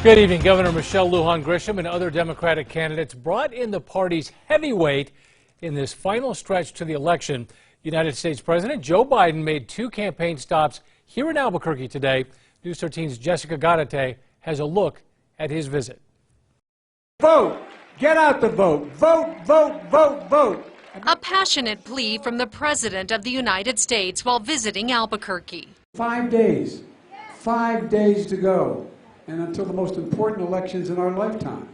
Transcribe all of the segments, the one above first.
Good evening. Governor Michelle Lujan Grisham and other Democratic candidates brought in the party's heavyweight in this final stretch to the election. United States President Joe Biden made two campaign stops here in Albuquerque today. News 13's Jessica Garatay has a look at his visit. Vote! Get out the vote! Vote, vote, vote, vote! A passionate plea from the President of the United States while visiting Albuquerque. 5 days to go, and until the most important elections in our lifetime.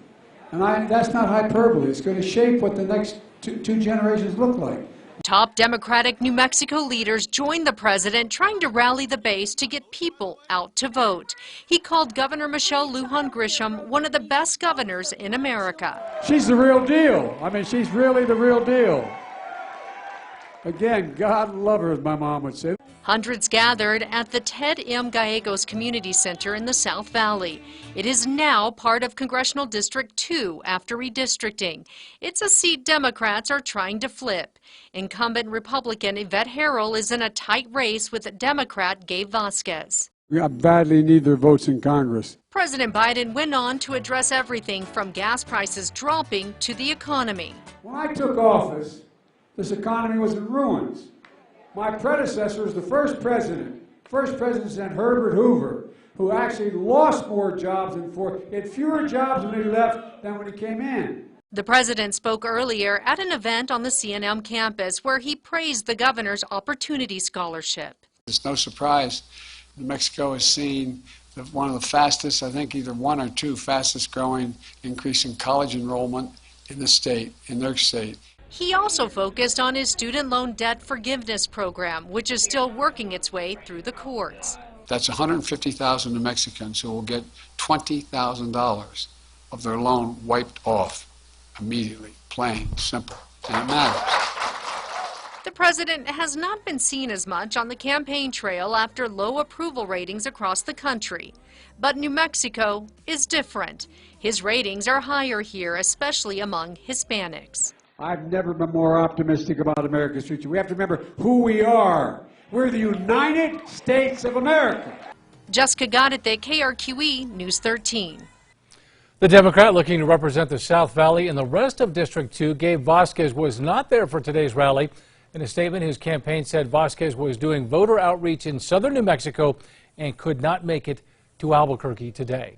And that's not hyperbole. It's going to shape what the next two generations look like. Top Democratic New Mexico leaders joined the president trying to rally the base to get people out to vote. He called Governor Michelle Lujan Grisham one of the best governors in America. She's the real deal. I mean, she's really the real deal. Again, God love her, as my mom would say. Hundreds gathered at the Ted M. Gallegos Community Center in the South Valley. It is now part of Congressional District 2 after redistricting. It's a seat Democrats are trying to flip. Incumbent Republican Yvette Harrell is in a tight race with Democrat Gabe Vasquez. I badly need their votes in Congress. President Biden went on to address everything from gas prices dropping to the economy. When I took office, this economy was in ruins. My predecessor was the first president President Herbert Hoover, who actually lost more jobs he had fewer jobs when he left than when he came in. The president spoke earlier at an event on the CNM campus where he praised the governor's Opportunity Scholarship. It's no surprise New Mexico has seen one of the fastest, I think either one or two fastest growing increase in college enrollment in the state, in their state. He also focused on his student loan debt forgiveness program, which is still working its way through the courts. That's 150,000 New Mexicans who will get $20,000 of their loan wiped off immediately, plain, simple, and it matters. The president has not been seen as much on the campaign trail after low approval ratings across the country. But New Mexico is different. His ratings are higher here, especially among Hispanics. I've never been more optimistic about America's future. We have to remember who we are. We're the United States of America. Jessica Garatay, KRQE News 13. The Democrat looking to represent the South Valley and the rest of District 2, Gabe Vasquez, was not there for today's rally. In a statement, his campaign said Vasquez was doing voter outreach in southern New Mexico and could not make it to Albuquerque today.